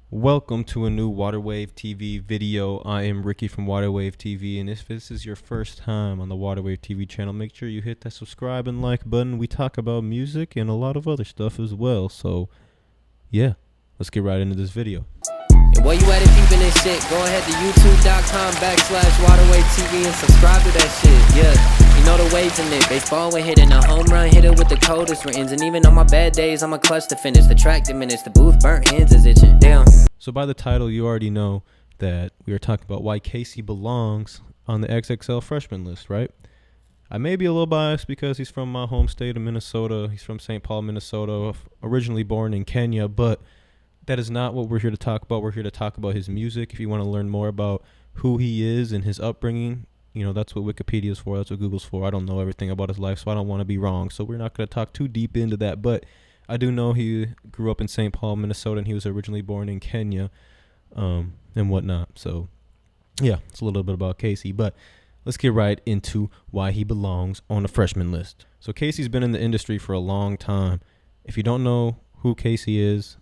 Welcome to a new Waterwave TV video. I am Ricky from Waterwave TV, and if this is your first time on the Waterwave TV channel, make sure you hit that subscribe and like button. We talk about music and a lot of other stuff as well, so yeah, let's get right into this video. And while you at it peeping this shit, go ahead to youtube.com/Waterwave TV and subscribe to that shit, yeah. You know the waves in it, baseball we're hitting a home run, hit it with the coldest rains. And even on my bad days, I'm a clutch to finish. The track diminished, the booth burnt, hands is itching, damn. So by the title, you already know that we are talking about why Kaycyy belongs on the XXL freshman list, right? I may be a little biased because he's from my home state of Minnesota. He's from St. Paul, Minnesota, originally born in Kenya, but that is not what we're here to talk about. We're here to talk about his music. If you want to learn more about who he is and his upbringing, you know, that's what Wikipedia is for. That's what Google's for. I don't know everything about his life, so I don't want to be wrong. So we're not going to talk too deep into that, but I do know he grew up in St. Paul, Minnesota, and he was originally born in Kenya and whatnot. So, yeah, it's a little bit about Kaycyy, but let's get right into why he belongs on the freshman list. So Kaycyy's been in the industry for a long time. If you don't know who Kaycyy is,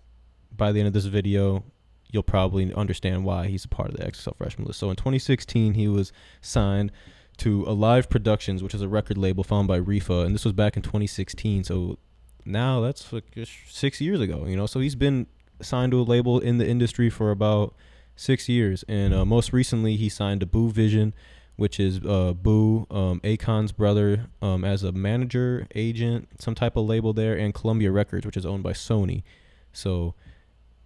by the end of this video, you'll probably understand why he's a part of the XXL freshman list. So in 2016, he was signed to Alive Productions, which is a record label founded by Rifa, and this was back in 2016. So now that's like 6 years ago, you know. So he's been signed to a label in the industry for about 6 years, and most recently he signed to Boo Vision, which is Boo, Akon's brother, as a manager, agent, some type of label there, and Columbia Records, which is owned by Sony. So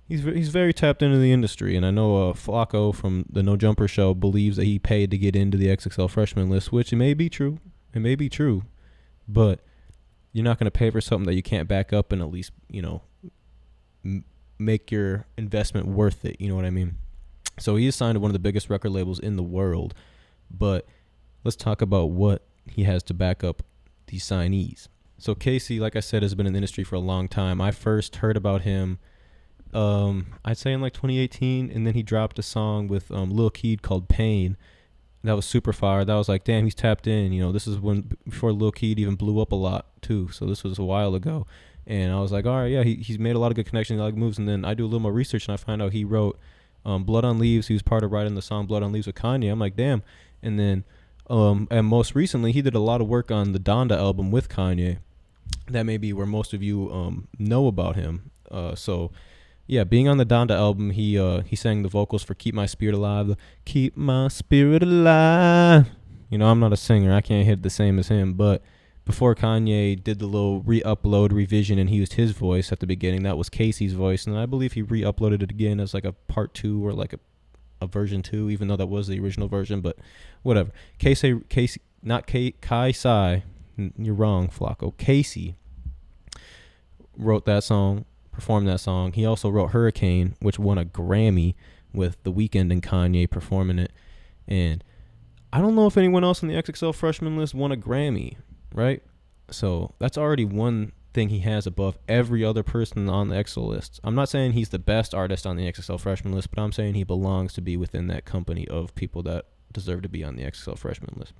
he's very tapped into the industry, and I know Flacco from the No Jumper show believes that he paid to get into the XXL freshman list, which it may be true. It may be true, but you're not going to pay for something that you can't back up and at least, you know, make your investment worth it. You know what I mean? So he is signed to one of the biggest record labels in the world, but let's talk about what he has to back up these signees. So Kaycyy, like I said, has been in the industry for a long time. I first heard about him, I'd say in like 2018, and then he dropped a song with Lil Keed called Pain. That was super fire. That was like, damn, he's tapped in. You know, this is when before Lil Keed even blew up a lot too. So this was a while ago, and I was like, all right, yeah, he's made a lot of good connections, a lot of moves. And then I do a little more research, and I find out he wrote Blood on Leaves. He was part of writing the song Blood on Leaves with Kanye. I'm like, damn. And then and most recently, he did a lot of work on the Donda album with Kanye. That may be where most of you know about him. So yeah, being on the Donda album, he sang the vocals for Keep My Spirit Alive. Keep My Spirit Alive. You know, I'm not a singer. I can't hit the same as him. But before Kanye did the little re-upload revision and he used his voice at the beginning, that was Kaycyy's voice. And I believe he re-uploaded it again as like a part 2 or like a version 2, even though that was the original version. But whatever. Kaycyy, not Kaycyy. You're wrong, Flacco. Kaycyy wrote that song, performed that song. He also wrote Hurricane, which won a Grammy with The Weeknd and Kanye performing it. And I don't know if anyone else on the XXL freshman list won a Grammy, right? So that's already one thing he has above every other person on the XXL list. I'm not saying he's the best artist on the XXL freshman list, but I'm saying he belongs to be within that company of people that deserve to be on the XXL freshman list.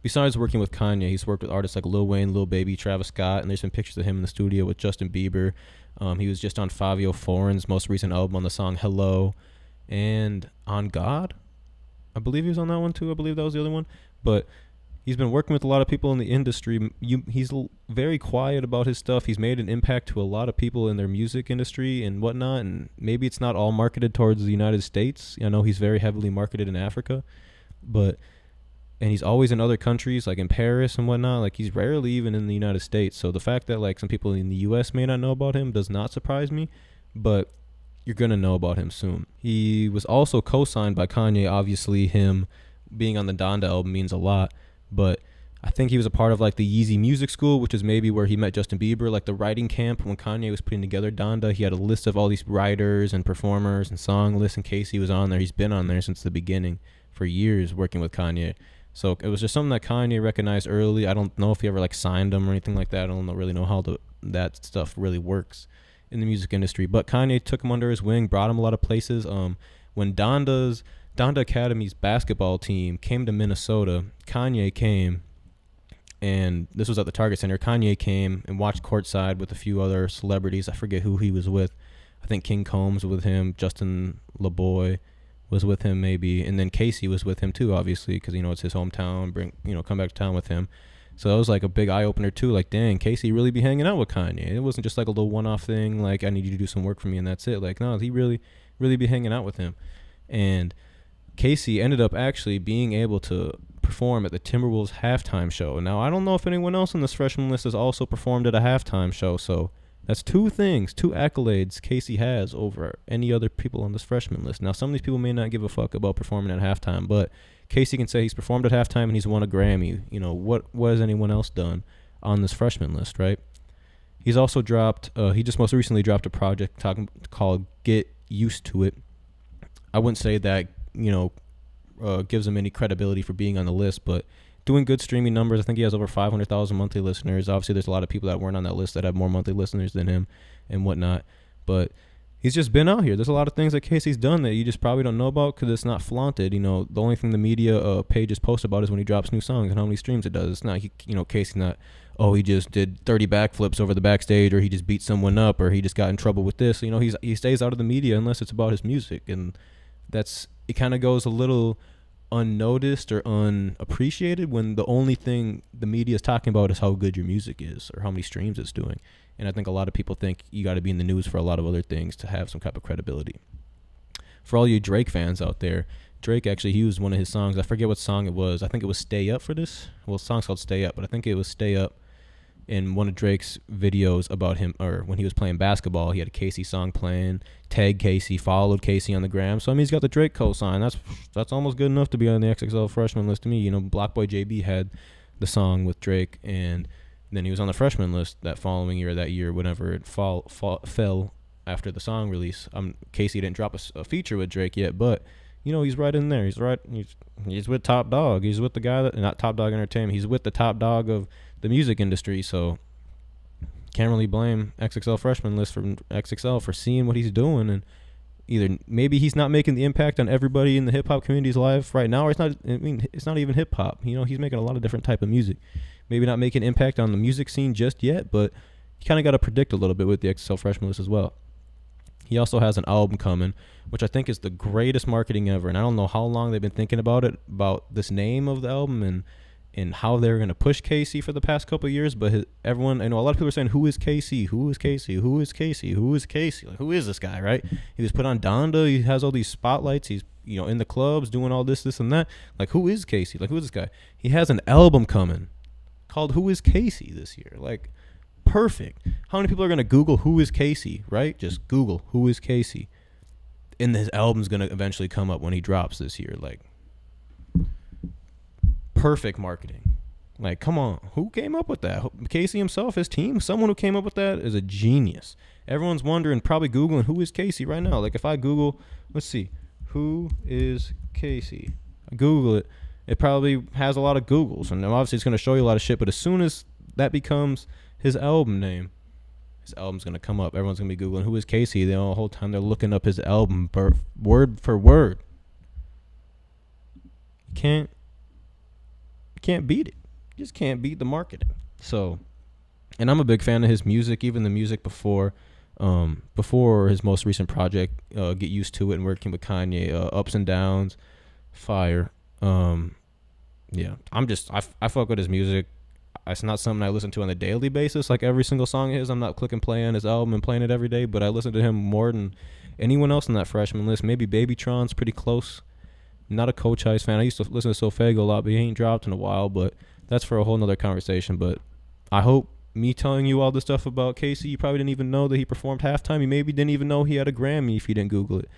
Besides working with Kanye, he's worked with artists like Lil Wayne, Lil Baby, Travis Scott, and there's been pictures of him in the studio with Justin Bieber. He was just on Fabio Foreign's most recent album on the song Hello, and On God. I believe he was on that one too. I believe that was the other one. But he's been working with a lot of people in the industry. He's very quiet about his stuff. He's made an impact to a lot of people in their music industry and whatnot, and maybe it's not all marketed towards the United States. I know he's very heavily marketed in Africa, and he's always in other countries, like in Paris and whatnot. Like, he's rarely even in the United States. So the fact that like some people in the U.S. may not know about him does not surprise me, but you're going to know about him soon. He was also co-signed by Kanye. Obviously, him being on the Donda album means a lot, but I think he was a part of like the Yeezy Music School, which is maybe where he met Justin Bieber, like the writing camp when Kanye was putting together Donda. He had a list of all these writers and performers and song lists, and Kaycyy was on there. He's been on there since the beginning for years working with Kanye. So it was just something that Kanye recognized early. I don't know if he ever like signed him or anything like that. I don't really know how that stuff really works in the music industry. But Kanye took him under his wing, brought him a lot of places. When Donda Academy's basketball team came to Minnesota, Kanye came, and this was at the Target Center. Kanye came and watched courtside with a few other celebrities. I forget who he was with. I think King Combs was with him. Justin LeBoy was with him maybe, and then Kaycyy was with him too, obviously, because it's his hometown. Come back to town with him. So that was like a big eye opener too. Like, dang, Kaycyy really be hanging out with Kanye. It wasn't just like a little one-off thing. Like, I need you to do some work for me and that's it. Like, no, he really be hanging out with him. And Kaycyy ended up actually being able to perform at the Timberwolves halftime show. Now, I don't know if anyone else on this freshman list has also performed at a halftime show. So that's two accolades Kaycyy has over any other people on this freshman list. Now, some of these people may not give a fuck about performing at halftime, but Kaycyy can say he's performed at halftime and he's won a Grammy. What has anyone else done on this freshman list, right? He's also dropped, he just most recently dropped a project called Get Used to It. I wouldn't say that, gives him any credibility for being on the list, but doing good streaming numbers. I think he has over 500,000 monthly listeners. Obviously, there's a lot of people that weren't on that list that have more monthly listeners than him and whatnot, but he's just been out here. There's a lot of things that Kaycyy's done that you just probably don't know about because it's not flaunted. The only thing the media pages post about is when he drops new songs and how many streams it does. It's not, Kaycyy's not, he just did 30 backflips over the backstage, or he just beat someone up, or he just got in trouble with this. He stays out of the media unless it's about his music, and it kind of goes a little unnoticed or unappreciated when the only thing the media is talking about is how good your music is or how many streams it's doing. And I think a lot of people think you got to be in the news for a lot of other things to have some type of credibility. For all you Drake fans out there, Drake actually used one of his songs. I forget what song it was. I think it was Stay Up for this. Well, the song's called Stay Up, but I think it was Stay Up in one of Drake's videos about him, or when he was playing basketball. He had a Kaycyyy song playing, tagged Kaycyyy, followed Kaycyyy on the gram. So, he's got the Drake cosign. That's almost good enough to be on the XXL freshman list to me. Blockboy JB had the song with Drake, and then he was on the freshman list that following year, that year, whenever it fell after the song release. Kaycyyy didn't drop a feature with Drake yet, but he's right in there. He's with Top Dog. He's with the guy that, not Top Dog Entertainment. He's with the top dog of the music industry. So can't really blame XXL freshman list from XXL for seeing what he's doing, and either maybe he's not making the impact on everybody in the hip hop community's life right now, or it's not even hip hop. He's making a lot of different type of music. Maybe not making impact on the music scene just yet, but you kind of got to predict a little bit with the XXL freshman list as well. He also has an album coming, which I think is the greatest marketing ever. And I don't know how long they've been thinking about this name of the album and how they're going to push Kaycyyy for the past couple of years. But everyone, I know a lot of people are saying, who is Kaycyyy? Who is Kaycyyy? Who is Kaycyyy? Who is Kaycyyy? Like, who is this guy, right? He was put on Donda. He has all these spotlights. He's, in the clubs doing all this and that. Like, who is Kaycyyy? Like, who is this guy? He has an album coming called Who is Kaycyyy this year. Like, perfect. How many people are going to Google who is Kaycyyy, right? Just Google who is Kaycyyy. And his album's going to eventually come up when he drops this year. Like, perfect marketing. Like, come on. Who came up with that? Kaycyyy himself, his team? Someone who came up with that is a genius. Everyone's wondering, probably Googling, who is Kaycyyy right now? Like, if I Google, let's see, who is Kaycyyy? I Google it. It probably has a lot of Googles. And obviously it's going to show you a lot of shit. But as soon as that becomes his album name, his album's going to come up. Everyone's going to be Googling, who is Kaycyyy? The whole time they're looking up his album word for word. You can't beat it. You just can't beat the marketing. So, and I'm a big fan of his music, even the music before his most recent project, Get Used to It, and working with Kanye, Ups and Downs, fire. Yeah, I fuck with his music. It's not something I listen to on a daily basis, like every single song of his. I'm not clicking play on his album and playing it every day, but I listen to him more than anyone else on that freshman list. Maybe Babytron's pretty close. I'm not a Coach Ice fan. I used to listen to Sofego a lot, but he ain't dropped in a while, but that's for a whole nother conversation. But I hope me telling you all this stuff about Kaycyyy, you probably didn't even know that he performed halftime. You maybe didn't even know he had a Grammy if you didn't Google it.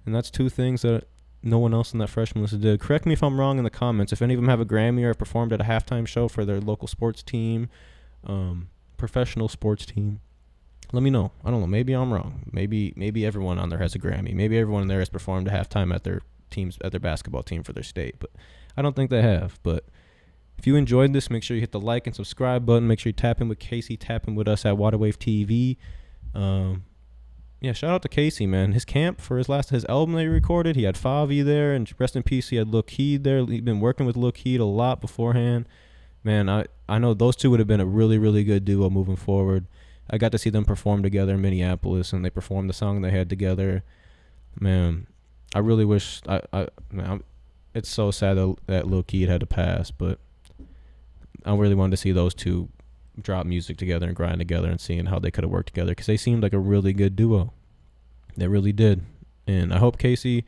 And that's two things that no one else in that freshman list did. Correct me if I'm wrong in the comments. If any of them have a Grammy or have performed at a halftime show for their local sports team, professional sports team, let me know. I don't know. Maybe I'm wrong. Maybe everyone on there has a Grammy. Maybe everyone in there has performed a halftime at their basketball team for their state. But I don't think they have. But if you enjoyed this, make sure you hit the like and subscribe button. Make sure you tap in with Kaycyyy, tap in with us at Waterwave TV. Yeah, shout out to Kaycyyy, man. His camp for his album that he recorded, he had Favi there, and rest in peace, he had Lil Keed there. He'd been working with Lil Keed a lot beforehand. Man, I know those two would have been a really, really good duo moving forward. I got to see them perform together in Minneapolis, and they performed the song they had together. Man, I really wish man, it's so sad that Lil Keed had to pass, but I really wanted to see those two drop music together and grind together and seeing how they could have worked together, because they seemed like a really good duo. They really did. And I hope Kaycyy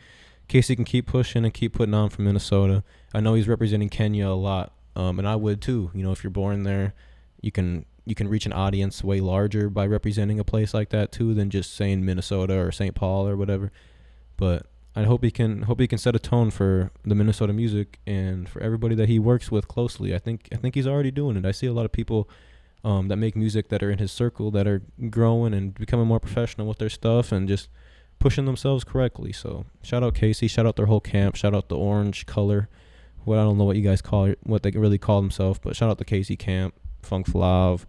can keep pushing and keep putting on for Minnesota. I know he's representing Kenya a lot, and I would too. You know, if you're born there, you can reach an audience way larger by representing a place like that too than just saying Minnesota or St. Paul or whatever. But I hope he can set a tone for the Minnesota music and for everybody that he works with closely. I think he's already doing it. I see a lot of people that make music that are in his circle that are growing and becoming more professional with their stuff and just pushing themselves correctly. So shout out Kaycyy, shout out their whole camp, shout out the orange color. What I don't know what you guys call it, what they really call themselves, but shout out the Kaycyy camp, Funk Flav,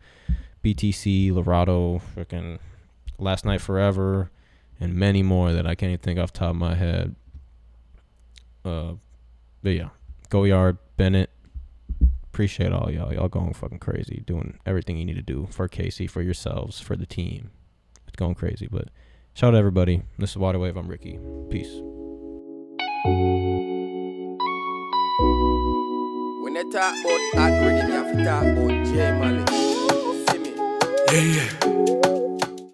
BTC, Lorado, freaking Last Night Forever, and many more that I can't even think off the top of my head. But yeah, Go Yard, Bennett. Appreciate all y'all. Y'all going fucking crazy, doing everything you need to do for Kaycyy, for yourselves, for the team. It's going crazy, but shout out to everybody. This is Water Wave. I'm Ricky. Peace. When they talk about hot rhythm, you have to talk about J Malik. See me? Yeah.